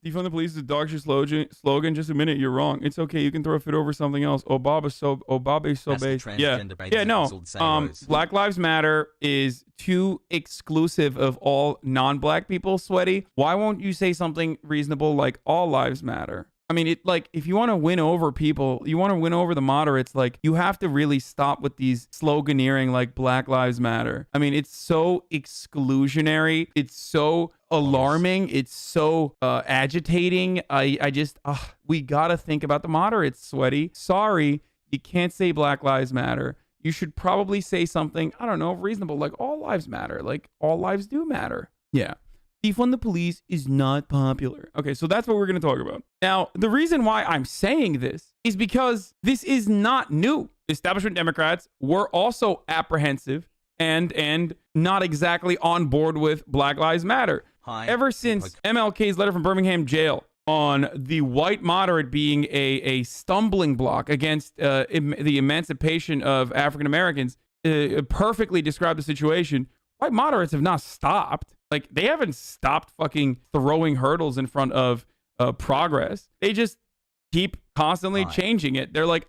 Defund the police is a dog shit slogan. Just admit it. You're wrong. It's okay. You can throw a fit over something else. Obama's so base. Yeah. No. Black Lives Matter is too exclusive of all non-black people. Sweaty. Why won't you say something reasonable like all lives matter? I mean, it like if you want to win over people, you want to win over the moderates, like you have to really stop with these sloganeering like Black Lives Matter. I mean, it's so exclusionary. It's so alarming. It's so agitating. I just, we got to think about the moderates, Sweaty. Sorry, you can't say Black Lives Matter. You should probably say something, I don't know, reasonable, like all lives matter. Like all lives do matter. Yeah. Defund the police is not popular. Okay, so that's what we're going to talk about. Now, the reason why I'm saying this is because this is not new. Establishment Democrats were also apprehensive and not exactly on board with Black Lives Matter. Ever since MLK's letter from Birmingham jail on the white moderate being a stumbling block against the emancipation of African Americans, perfectly described the situation. White moderates have not stopped. Like, they haven't stopped fucking throwing hurdles in front of progress. They just keep constantly changing it. They're like,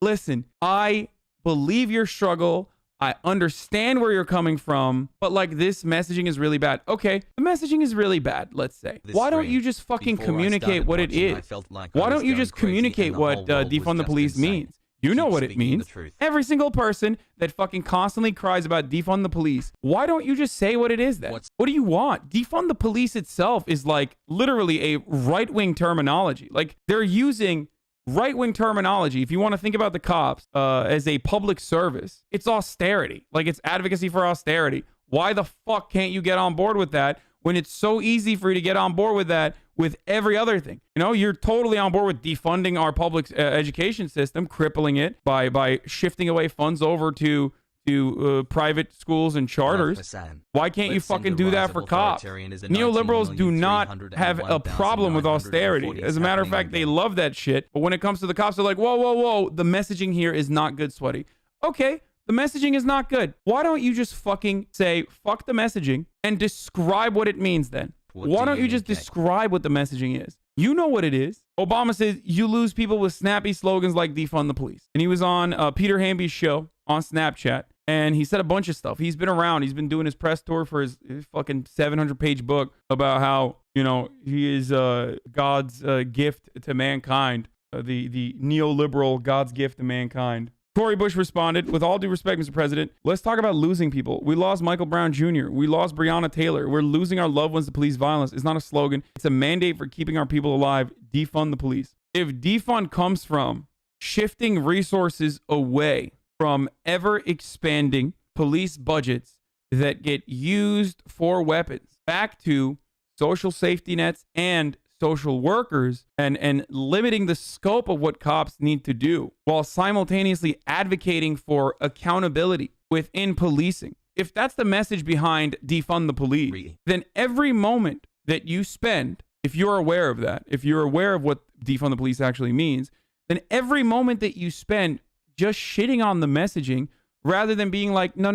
listen, I believe your struggle. I understand where you're coming from, but like this messaging is really bad. Okay, the messaging is really bad, let's say. Why don't you just fucking communicate what it is? Why don't you just communicate what defund the police means? You know what it means. Every single person that fucking constantly cries about defund the police, why don't you just say what it is then? What do you want? Defund the police itself is like literally a right-wing terminology. Like they're using right-wing terminology. If you want to think about the cops as a public service, it's austerity. Like it's advocacy for austerity. Why the fuck can't you get on board with that when it's so easy for you to get on board with that with every other thing? You know, you're totally on board with defunding our public education system, crippling it by shifting away funds over to private schools and charters. Why can't you fucking do that for cops? Neoliberals do not have a problem with austerity. As a matter of fact, they love that shit. But when it comes to the cops, they're like, whoa, the messaging here is not good, Sweaty. Okay, the messaging is not good. Why don't you just fucking say, fuck the messaging and describe what it means then? Why don't you just describe what the messaging is? You know what it is. Obama says you lose people with snappy slogans like defund the police. And he was on Peter Hamby's show on Snapchat. And he said a bunch of stuff. He's been around. He's been doing his press tour for his fucking 700-page book about how, you know, he is God's gift to mankind. The neoliberal God's gift to mankind. Cori Bush responded, with all due respect, Mr. President, let's talk about losing people. We lost Michael Brown Jr. We lost Breonna Taylor. We're losing our loved ones to police violence. It's not a slogan. It's a mandate for keeping our people alive. Defund the police. If defund comes from shifting resources away from ever-expanding police budgets that get used for weapons back to social safety nets and social workers and limiting the scope of what cops need to do while simultaneously advocating for accountability within policing. If that's the message behind defund the police, then every moment that you spend, if you're aware of that, if you're aware of what defund the police actually means, then every moment that you spend just shitting on the messaging rather than being like, no,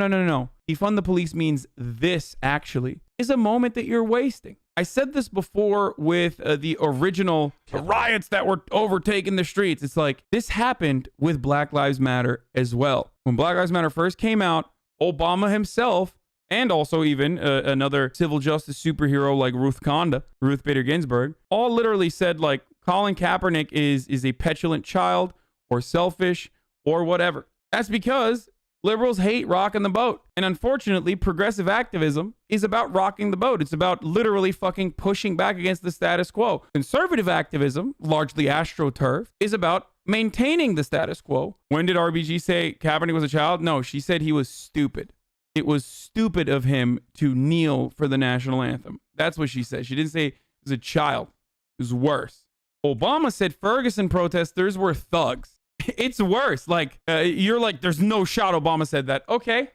defund the police means this actually, is a moment that you're wasting. I said this before with the original riots that were overtaking the streets. It's like this happened with Black Lives Matter as well. When Black Lives Matter first came out, Obama himself, and also even another civil justice superhero like Ruth Bader Ginsburg, all literally said like Colin Kaepernick is a petulant child or selfish or whatever. That's because liberals hate rocking the boat. And unfortunately, progressive activism is about rocking the boat. It's about literally fucking pushing back against the status quo. Conservative activism, largely astroturf, is about maintaining the status quo. When did RBG say Kaepernick was a child? No, she said he was stupid. It was stupid of him to kneel for the national anthem. That's what she said. She didn't say he was a child. It was worse. Obama said Ferguson protesters were thugs. It's worse. Like, you're like, there's no shot Obama said that. Okay.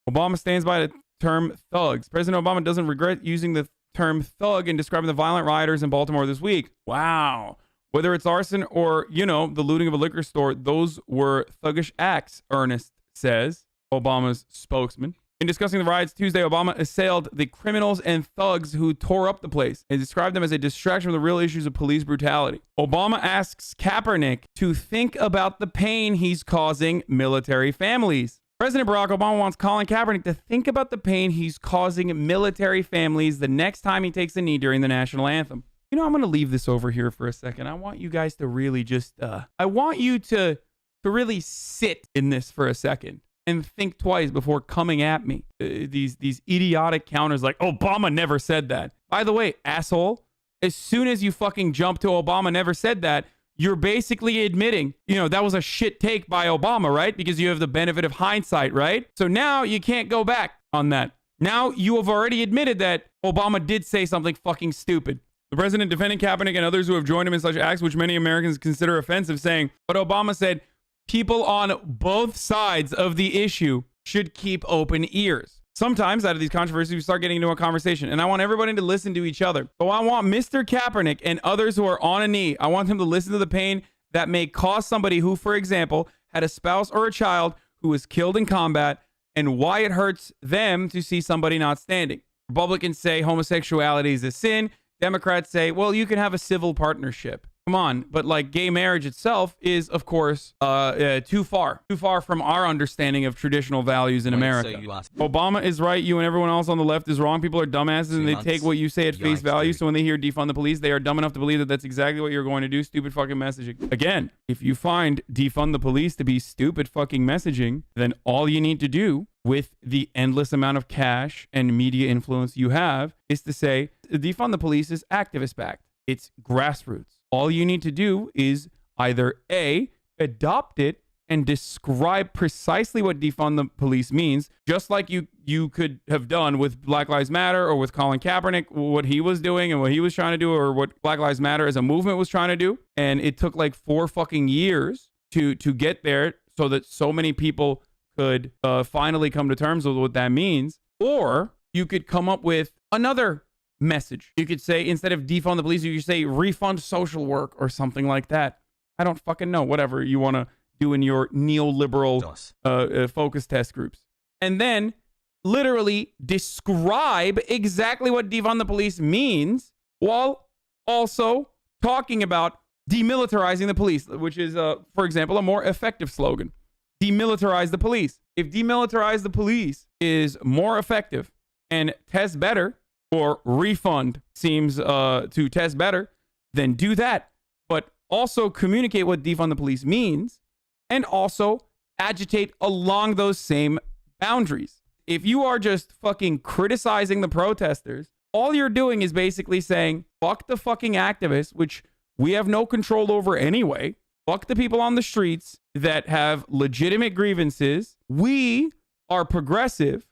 Obama stands by the term thugs. President Obama doesn't regret using the term thug in describing the violent rioters in Baltimore this week. Wow. Whether it's arson or, you know, the looting of a liquor store, those were thuggish acts, Ernest says, Obama's spokesman. In discussing the riots Tuesday, Obama assailed the criminals and thugs who tore up the place and described them as a distraction from the real issues of police brutality. Obama asks Kaepernick to think about the pain he's causing military families. President Barack Obama wants Colin Kaepernick to think about the pain he's causing military families the next time he takes a knee during the national anthem. You know, I'm going to leave this over here for a second. I want you guys to really just, I want you to really sit in this for a second and think twice before coming at me. These idiotic counters like, Obama never said that. By the way, asshole, as soon as you fucking jump to Obama never said that, you're basically admitting, that was a shit take by Obama, right? Because you have the benefit of hindsight, right? So now you can't go back on that. Now you have already admitted that Obama did say something fucking stupid. The president defending Kaepernick and others who have joined him in such acts, which many Americans consider offensive, saying, but Obama said, people on both sides of the issue should keep open ears. Sometimes out of these controversies, we start getting into a conversation, and I want everybody to listen to each other. So I want Mr. Kaepernick and others who are on a knee, I want them to listen to the pain that may cause somebody who, for example, had a spouse or a child who was killed in combat, and why it hurts them to see somebody not standing. Republicans say homosexuality is a sin. Democrats say, well, you can have a civil partnership. Come on, but like gay marriage itself is, of course, too far from our understanding of traditional values in America. Obama is right. You and everyone else on the left is wrong. People are dumbasses and they take what you say at face value. So when they hear defund the police, they are dumb enough to believe that that's exactly what you're going to do. Stupid fucking messaging. Again, if you find defund the police to be stupid fucking messaging, then all you need to do with the endless amount of cash and media influence you have is to say defund the police is activist backed. It's grassroots. All you need to do is either A, adopt it and describe precisely what defund the police means, just like you could have done with Black Lives Matter or with Colin Kaepernick, what he was doing and what he was trying to do, or what Black Lives Matter as a movement was trying to do. And it took like 4 fucking years to get there so that so many people could finally come to terms with what that means. Or you could come up with another message. You could say, instead of defund the police, you could say refund social work or something like that. I don't fucking know. Whatever you want to do in your neoliberal focus test groups. And then literally describe exactly what defund the police means while also talking about demilitarizing the police, which is, for example, a more effective slogan. Demilitarize the police. If demilitarize the police is more effective and tests better, or refund seems to test better, then do that. But also communicate what defund the police means and also agitate along those same boundaries. If you are just fucking criticizing the protesters, all you're doing is basically saying, fuck the fucking activists, which we have no control over anyway. Fuck the people on the streets that have legitimate grievances. We are progressive,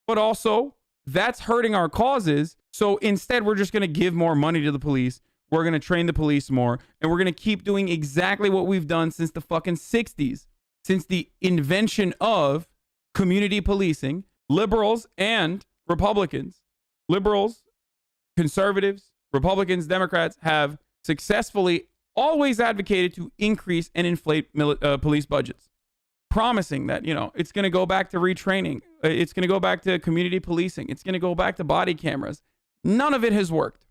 but also that's hurting our causes. So instead, we're just going to give more money to the police. We're going to train the police more. And we're going to keep doing exactly what we've done since the fucking 60s. Since the invention of community policing, liberals and Republicans, liberals, conservatives, Republicans, Democrats have successfully always advocated to increase and inflate police budgets, promising that, it's going to go back to retraining. It's going to go back to community policing. It's going to go back to body cameras. None of it has worked.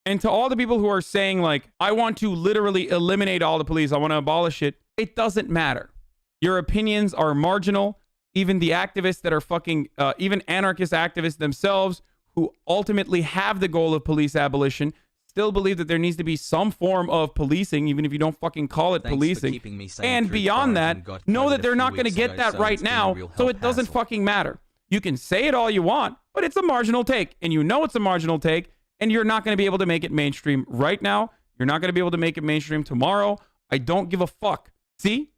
And to all the people who are saying, like, I want to literally eliminate all the police, I want to abolish it, it doesn't matter. Your opinions are marginal. Even the activists that are fucking, even anarchist activists themselves, who ultimately have the goal of police abolition, still believe that there needs to be some form of policing, even if you don't fucking call it policing. And beyond that, know that they're not going to get that right now, so it doesn't fucking matter. You can say it all you want, but it's a marginal take, and you know it's a marginal take, and you're not going to be able to make it mainstream right now. You're not going to be able to make it mainstream tomorrow. I don't give a fuck. See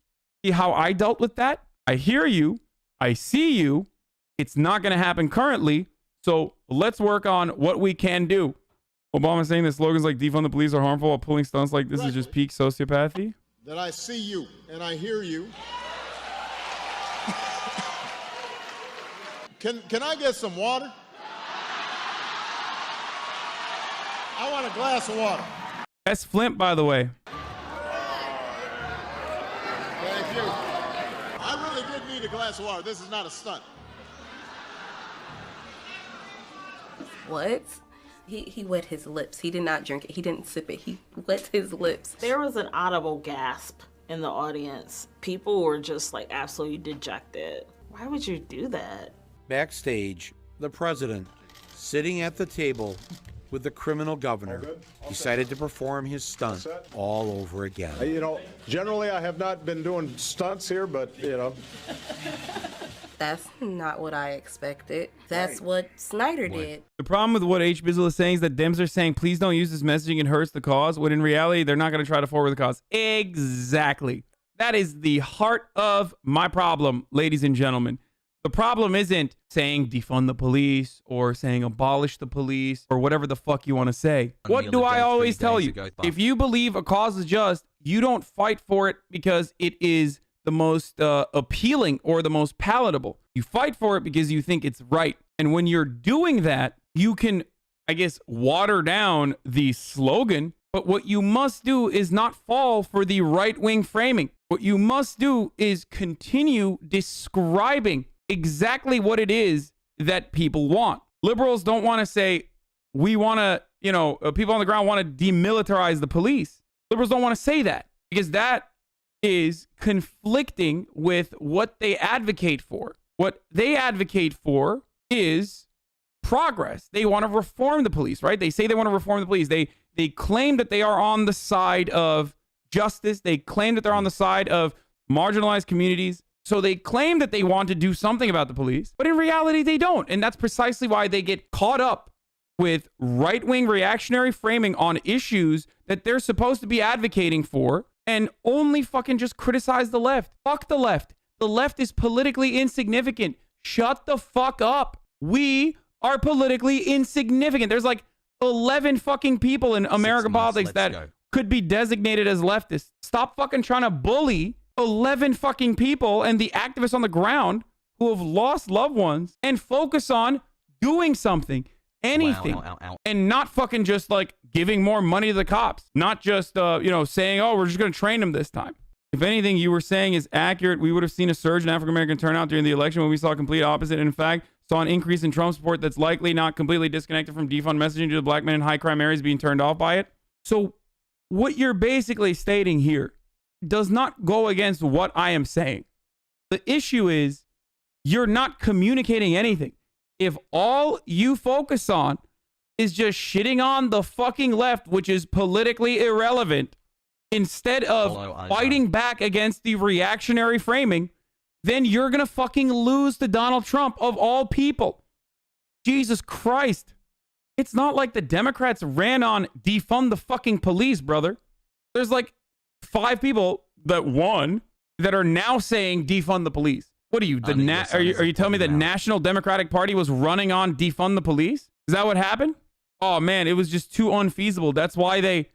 how I dealt with that? I hear you. I see you. It's not going to happen currently, so let's work on what we can do. Obama saying that slogans like defund the police are harmful while pulling stunts like this is just peak sociopathy. That I see you and I hear you. Can I get some water? I want a glass of water. That's Flint, by the way. Thank you. I really did need a glass of water. This is not a stunt. What? He wet his lips. He did not drink it. He didn't sip it. He wet his lips. There was an audible gasp in the audience. People were just like absolutely dejected. Why would you do that? Backstage, the president, sitting at the table with the criminal governor, decided to perform his stunt all over again. You know, generally I have not been doing stunts here, but, you know. That's not what I expected. That's what Snyder did. The problem with what H. Bizzle is saying is that Dems are saying, please don't use this messaging, it hurts the cause, when in reality, they're not going to try to forward the cause. Exactly. That is the heart of my problem, ladies and gentlemen. The problem isn't saying defund the police or saying abolish the police or whatever the fuck you want to say. What do I always tell you? If you believe a cause is just, you don't fight for it because it is the most appealing or the most palatable. You fight for it because you think it's right. And when you're doing that, you can, I guess, water down the slogan. But what you must do is not fall for the right-wing framing. What you must do is continue describing exactly what it is that people want. Liberals don't want to say, we want to, you know, people on the ground want to demilitarize the police. Liberals don't want to say that because that is conflicting with what they advocate for. What they advocate for is progress. They want to reform the police, right? They say they want to reform the police. They claim that they are on the side of justice. They claim that they're on the side of marginalized communities. So they claim that they want to do something about the police, but in reality, they don't. And that's precisely why they get caught up with right-wing reactionary framing on issues that they're supposed to be advocating for and only fucking just criticize the left. Fuck the left. The left is politically insignificant. Shut the fuck up. We are politically insignificant. There's like 11 fucking people in American politics that could be designated as leftists. Stop fucking trying to bully 11 fucking people and the activists on the ground who have lost loved ones and focus on doing something, anything, and not fucking just like giving more money to the cops, not just, you know, saying, oh, we're just going to train them this time. If anything you were saying is accurate, we would have seen a surge in African-American turnout during the election when we saw a complete opposite. And in fact, saw an increase in Trump support that's likely not completely disconnected from defund messaging due to black men in high crime areas being turned off by it. So what you're basically stating here does not go against what I am saying. The issue is you're not communicating anything. If all you focus on is just shitting on the fucking left, which is politically irrelevant, instead of fighting back against the reactionary framing, then you're going to fucking lose to Donald Trump of all people. Jesus Christ. It's not like the Democrats ran on defund the fucking police, brother. There's like 5 people that won that are now saying defund the police. What are you, are you telling me the National Democratic Party was running on defund the police? Is that what happened? Oh man, it was just too unfeasible. That's why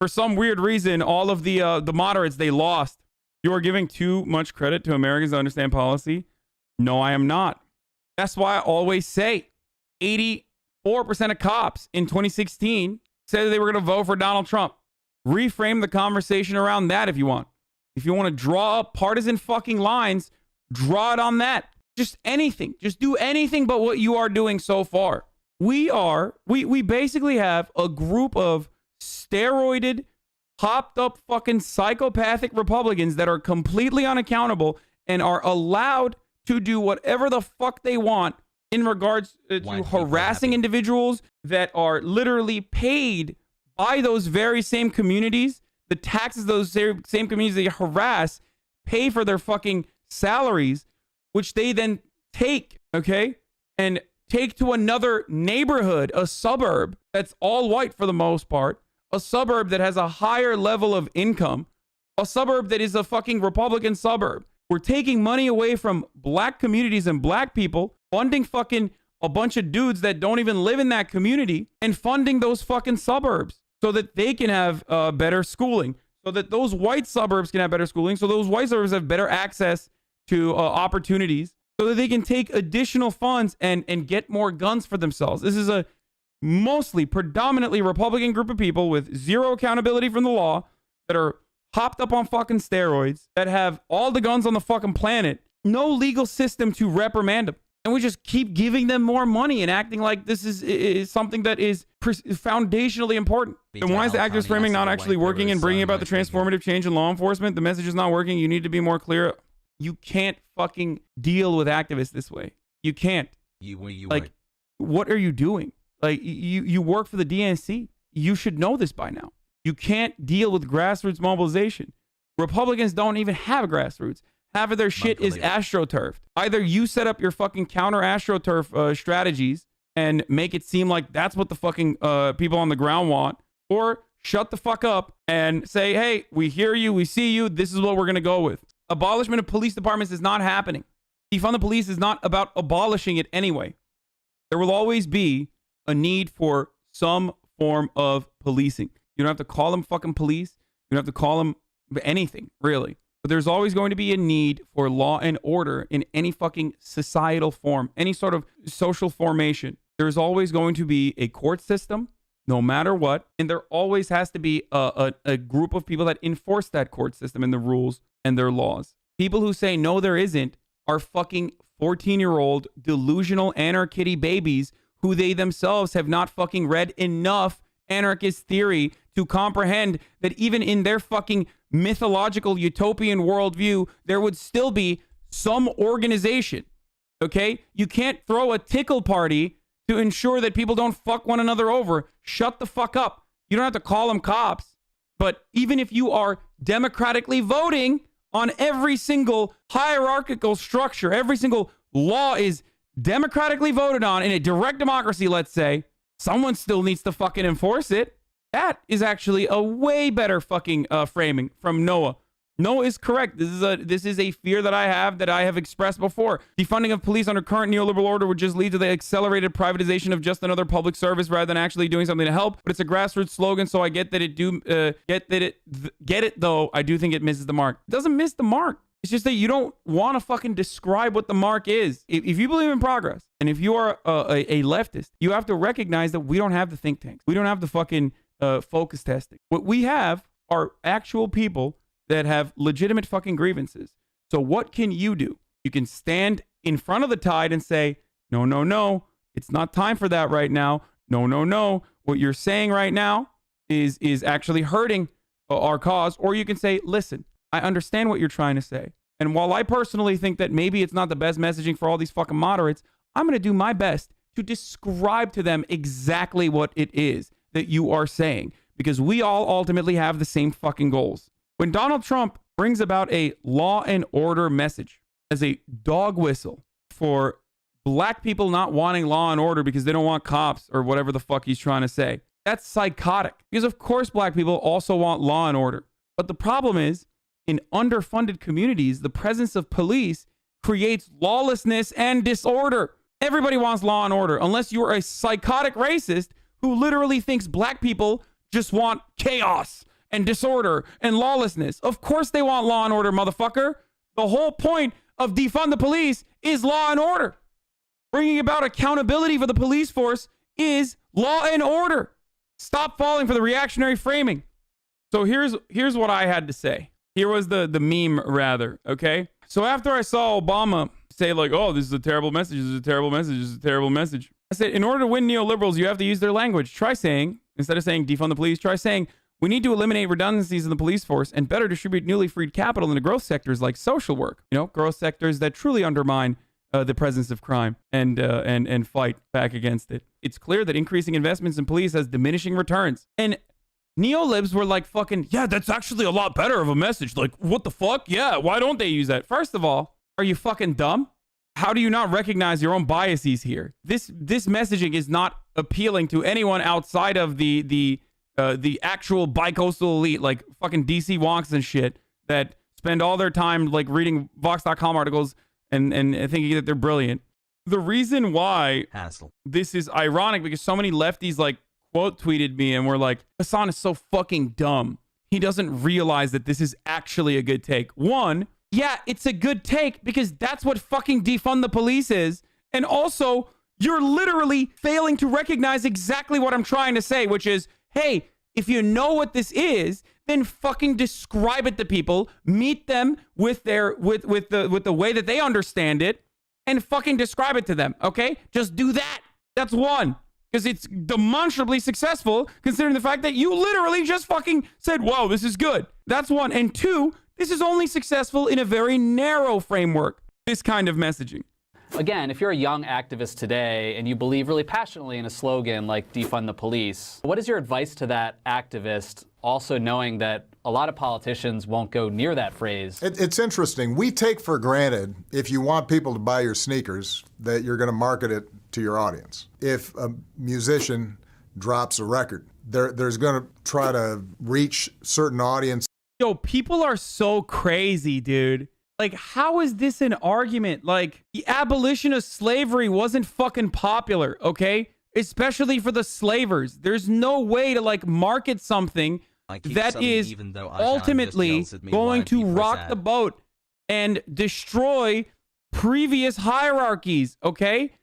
for some weird reason, all of the moderates, they lost. You are giving too much credit to Americans to understand policy. No, I am not. That's why I always say 84% of cops in 2016 said they were going to vote for Donald Trump. Reframe the conversation around that if you want. If you want to draw up partisan fucking lines, draw it on that. Just anything. Just do anything but what you are doing so far. We basically have a group of steroided, hopped up fucking psychopathic Republicans that are completely unaccountable and are allowed to do whatever the fuck they want in regards to harassing individuals that are literally paid by those very same communities. The taxes those same communities they harass pay for their fucking salaries, which they then take, okay, and take to another neighborhood, a suburb that's all white for the most part, a suburb that has a higher level of income, a suburb that is a fucking Republican suburb. We're taking money away from black communities and black people, funding fucking a bunch of dudes that don't even live in that community and funding those fucking suburbs so that they can have better schooling, so that those white suburbs can have better schooling, so those white suburbs have better access to opportunities, so that they can take additional funds and get more guns for themselves. This is a mostly predominantly Republican group of people with zero accountability from the law that are hopped up on fucking steroids, that have all the guns on the fucking planet, no legal system to reprimand them. And we just keep giving them more money and acting like this is something that is foundationally important. Then why is the activist framing not actually working and bringing about the transformative change in law enforcement? The message is not working. You need to be more clear. You can't fucking deal with activists this way. You can't. Like, what are you doing? Like, you work for the DNC. You should know this by now. You can't deal with grassroots mobilization. Republicans don't even have grassroots. Half of their shit is astroturfed. Either you set up your fucking counter astroturf strategies and make it seem like that's what the fucking people on the ground want, or shut the fuck up and say, hey, we hear you, we see you, this is what we're going to go with. Abolishment of police departments is not happening. Defund the police is not about abolishing it anyway. There will always be a need for some form of policing. You don't have to call them fucking police. You don't have to call them anything, really. But there's always going to be a need for law and order in any fucking societal form, any sort of social formation. There's always going to be a court system, no matter what. And there always has to be a group of people that enforce that court system and the rules and their laws. People who say, no, there isn't, are fucking 14-year-old delusional anarchitty babies who they themselves have not fucking read enough anarchist theory to comprehend that even in their fucking mythological utopian worldview, there would still be some organization. Okay? You can't throw a tickle party to ensure that people don't fuck one another over. Shut the fuck up. You don't have to call them cops. But even if you are democratically voting on every single hierarchical structure, every single law is democratically voted on in a direct democracy, let's say, someone still needs to fucking enforce it. That is actually a way better fucking framing from Noah. Noah is correct. This is a fear that I have expressed before. Defunding of police under current neoliberal order would just lead to the accelerated privatization of just another public service rather than actually doing something to help. But it's a grassroots slogan, so I get that it though. I do think it misses the mark. It doesn't miss the mark. It's just that you don't want to fucking describe what the mark is. If you believe in progress, and if you are a leftist, you have to recognize that we don't have the think tanks. We don't have the fucking focus testing. What we have are actual people that have legitimate fucking grievances. So what can you do? You can stand in front of the tide and say, no, no, no, it's not time for that right now. No, no, no. What you're saying right now is actually hurting our cause. Or you can say, listen, I understand what you're trying to say. And while I personally think that maybe it's not the best messaging for all these fucking moderates, I'm going to do my best to describe to them exactly what it is that you are saying, because we all ultimately have the same fucking goals. When Donald Trump brings about a law and order message as a dog whistle for black people not wanting law and order because they don't want cops or whatever the fuck he's trying to say, that's psychotic. Because of course black people also want law and order. But the problem is, in underfunded communities, the presence of police creates lawlessness and disorder. Everybody wants law and order, unless you are a psychotic racist who literally thinks black people just want chaos and disorder and lawlessness. Of course they want law and order, motherfucker. The whole point of defund the police is law and order. Bringing about accountability for the police force is law and order. Stop falling for the reactionary framing. So here's what I had to say. Here was the meme, rather, okay? So after I saw Obama say, like, oh, this is a terrible message, this is a terrible message, this is a terrible message, I said, in order to win neoliberals, you have to use their language. Try saying, instead of saying defund the police, try saying, we need to eliminate redundancies in the police force and better distribute newly freed capital into growth sectors like social work. You know, growth sectors that truly undermine the presence of crime and fight back against it. It's clear that increasing investments in police has diminishing returns. And neolibs were like, fucking, yeah, that's actually a lot better of a message. Like, what the fuck? Yeah, why don't they use that? First of all, are you fucking dumb? How do you not recognize your own biases here? This messaging is not appealing to anyone outside of the actual bicoastal elite, like fucking DC wonks and shit, that spend all their time like reading Vox.com articles and thinking that they're brilliant. The reason why this is ironic, because so many lefties like quote tweeted me and were like, Hasan is so fucking dumb. He doesn't realize that this is actually a good take. One, yeah, it's a good take because that's what fucking defund the police is. And also, you're literally failing to recognize exactly what I'm trying to say, which is, hey, if you know what this is, then fucking describe it to people, meet them with their with the way that they understand it, and fucking describe it to them, okay? Just do that. That's one. Because it's demonstrably successful, considering the fact that you literally just fucking said, whoa, this is good. That's one. And two, this is only successful in a very narrow framework, this kind of messaging. Again, if you're a young activist today and you believe really passionately in a slogan like defund the police, what is your advice to that activist, also knowing that a lot of politicians won't go near that phrase? It's interesting. We take for granted, if you want people to buy your sneakers, that you're going to market it to your audience. If a musician drops a record, there's going to try to reach certain audience. Yo, people are so crazy, dude. Like, how is this an argument? Like, the abolition of slavery wasn't fucking popular, okay? Especially for the slavers. There's no way to, like, market something that is ultimately going to rock the boat and destroy previous hierarchies, okay?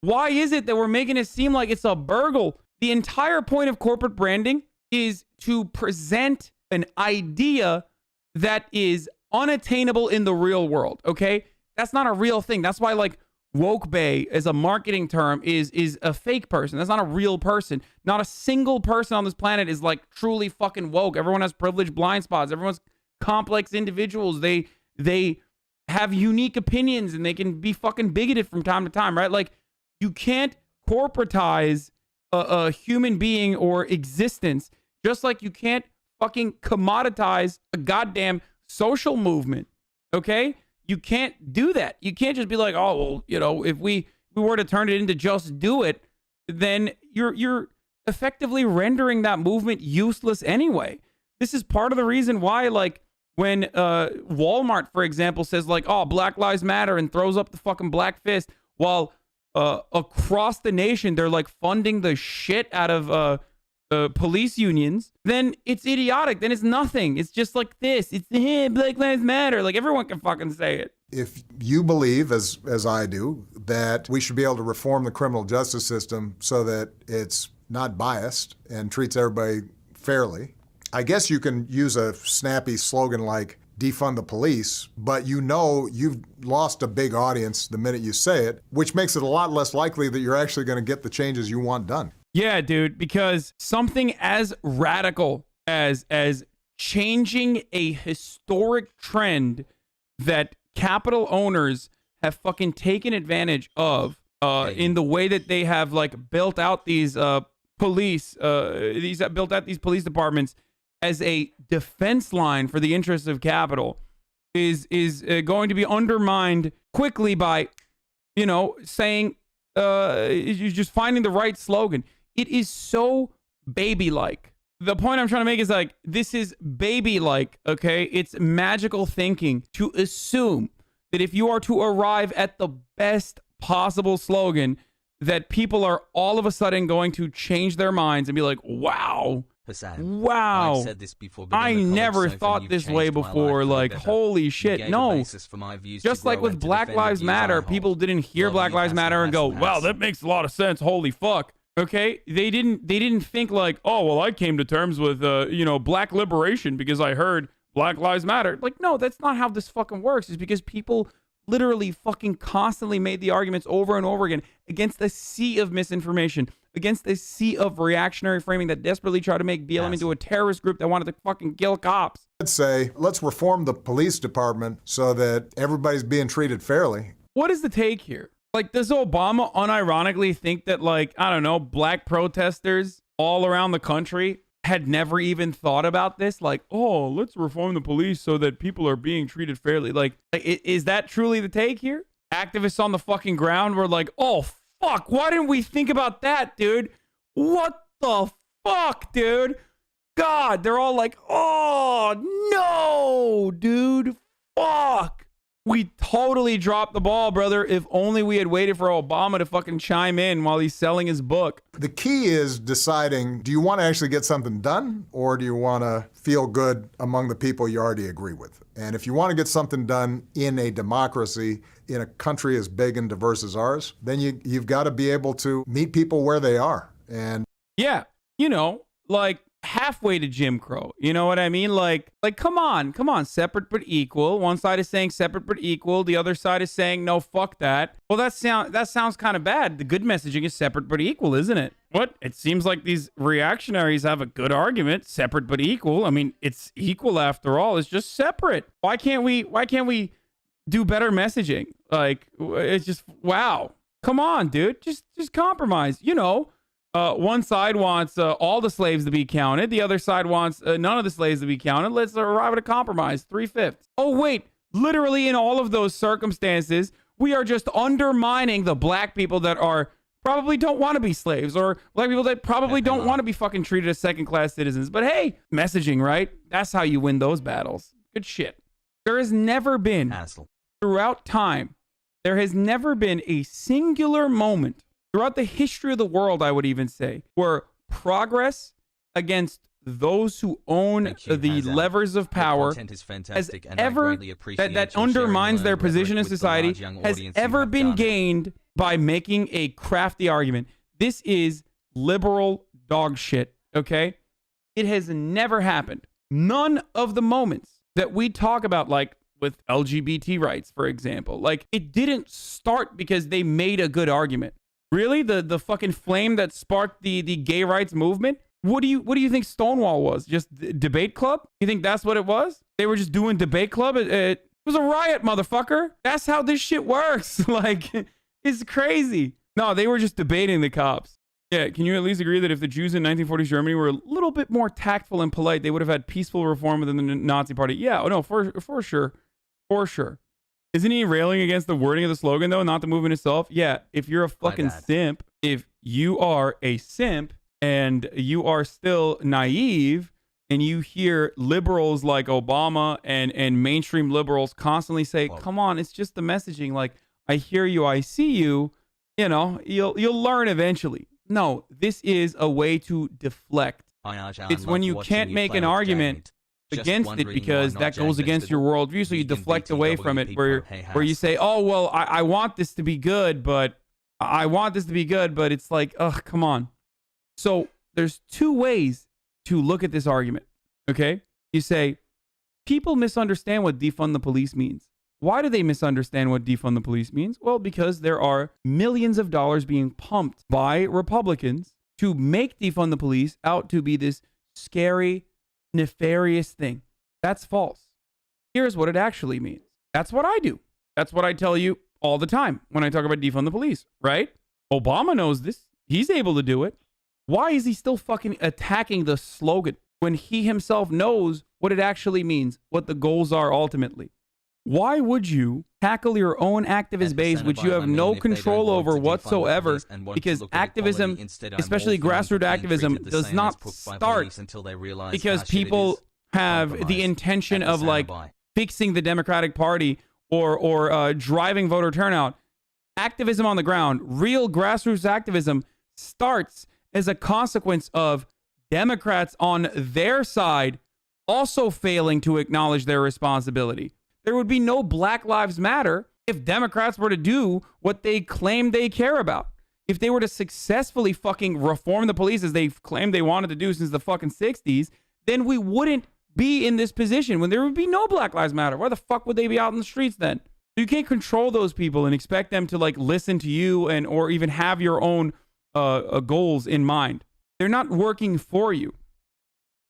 Why is it that we're making it seem like it's a burgle? The entire point of corporate branding is to present an idea that is unattainable in the real world, okay? That's not a real thing. That's why, like, woke bae as a marketing term is a fake person. That's not a real person. Not a single person on this planet is, like, truly fucking woke. Everyone has privileged blind spots. Everyone's complex individuals. They have unique opinions, and they can be fucking bigoted from time to time, right? Like, you can't corporatize a human being or existence, just like you can't fucking commoditize a goddamn social movement, okay? You can't do that. You can't just be like, oh, well, you know, if we were to turn it into just do it, then you're effectively rendering that movement useless anyway. This is part of the reason why, like, when Walmart, for example, says, like, oh, Black Lives Matter and throws up the fucking black fist, while across the nation they're, like, funding the shit out of police unions, then it's idiotic. Then it's nothing. It's just like this. It's Black Lives Matter. Like, everyone can fucking say it. If you believe, as I do, that we should be able to reform the criminal justice system so that it's not biased and treats everybody fairly, I guess you can use a snappy slogan like defund the police, but you know you've lost a big audience the minute you say it, which makes it a lot less likely that you're actually going to get the changes you want done. Yeah, dude, because something as radical as changing a historic trend that capital owners have fucking taken advantage of in the way that they have, like, built out these police departments as a defense line for the interests of capital is going to be undermined quickly by, you know, saying you're just finding the right slogan. It is so baby-like. The point I'm trying to make is, like, this is baby-like, okay? It's magical thinking to assume that if you are to arrive at the best possible slogan, that people are all of a sudden going to change their minds and be like, wow, Hasan, wow, I've said this before, I never thought this way before. Like, holy shit, no. Just like with Black Lives Matter, people didn't hear Black Lives Matter and go, wow, that makes a lot of sense, holy fuck. Okay, they didn't think like, oh, well, I came to terms with, you know, black liberation because I heard Black Lives Matter. Like, no, that's not how this fucking works. It's because people literally fucking constantly made the arguments over and over again against a sea of misinformation, against a sea of reactionary framing that desperately tried to make BLM into a terrorist group that wanted to fucking kill cops. I'd say, let's reform the police department so that everybody's being treated fairly. What is the take here? Like, does Obama unironically think that, like, I don't know, black protesters all around the country had never even thought about this? Like, oh, let's reform the police so that people are being treated fairly. Like, is that truly the take here? Activists on the fucking ground were like, oh, fuck, why didn't we think about that, dude? What the fuck, dude? God, they're all like, oh, no, dude, fuck. We totally dropped the ball, brother. If only we had waited for Obama to fucking chime in while he's selling his book. The key is deciding, do you want to actually get something done, or do you want to feel good among the people you already agree with? And if you want to get something done in a democracy, in a country as big and diverse as ours, then you've got to be able to meet people where they are. And yeah, you know, like, halfway to Jim Crow. You know what I mean? Like, come on, separate but equal. One side is saying separate but equal. The other side is saying, no, fuck that. Well, that sounds kind of bad. The good messaging is separate but equal, isn't it? What? It seems like these reactionaries have a good argument, separate but equal. I mean, it's equal after all. It's just separate. Why can't we do better messaging? Like, it's just, wow. Come on, dude. Just compromise. You know, one side wants all the slaves to be counted. The other side wants none of the slaves to be counted. Let's arrive at a compromise. 3/5. Oh, wait. Literally in all of those circumstances, we are just undermining the black people that are probably don't want to be slaves, or black people that probably don't want to be fucking treated as second-class citizens. But hey, messaging, right? That's how you win those battles. Good shit. There has never been, throughout time, there has never been a singular moment throughout the history of the world, I would even say, where progress against those who own the levers of power has ever, that undermines their position in society, has ever been gained by making a crafty argument. This is liberal dog shit, okay? It has never happened. None of the moments that we talk about, like with LGBT rights, for example, like it didn't start because they made a good argument. Really? The fucking flame that sparked the gay rights movement? What do you think Stonewall was? Just debate club? You think that's what it was? They were just doing debate club? It was a riot, motherfucker. That's how this shit works. Like, it's crazy. No, they were just debating the cops. Yeah, can you at least agree that if the Jews in 1940s Germany were a little bit more tactful and polite, they would have had peaceful reform within the Nazi party? Yeah, no, for sure. For sure. Isn't he railing against the wording of the slogan, though, not the movement itself? Yeah, if you're a fucking simp, if you are a simp and you are still naive and you hear liberals like Obama and mainstream liberals constantly say, come on, it's just the messaging. Like, I hear you, I see you, you know, you'll learn eventually. No, this is a way to deflect. It's when you can't make an argument against it because that goes against your worldview, so you deflect away from it, where you say, oh, well, I want this to be good, but it's like, ugh, come on. So there's two ways to look at this argument, okay? You say, people misunderstand what defund the police means. Why do they misunderstand what defund the police means? Well, because there are millions of dollars being pumped by Republicans to make defund the police out to be this scary, nefarious thing. That's false. Here's what it actually means. That's what I do. That's what I tell you all the time when I talk about defund the police, right? Obama knows this. He's able to do it. Why is he still fucking attacking the slogan when he himself knows what it actually means, what the goals are ultimately? Why would you tackle your own activist base, which you have no control over whatsoever, because activism, especially grassroots activism, does not start because people have the intention of like fixing the Democratic Party or driving voter turnout. Activism on the ground, real grassroots activism, starts as a consequence of Democrats on their side also failing to acknowledge their responsibility. There would be no Black Lives Matter if Democrats were to do what they claim they care about. If they were to successfully fucking reform the police as they've claimed they wanted to do since the fucking 60s, then we wouldn't be in this position when there would be no Black Lives Matter. Why the fuck would they be out in the streets then? You can't control those people and expect them to like listen to you and or even have your own goals in mind. They're not working for you.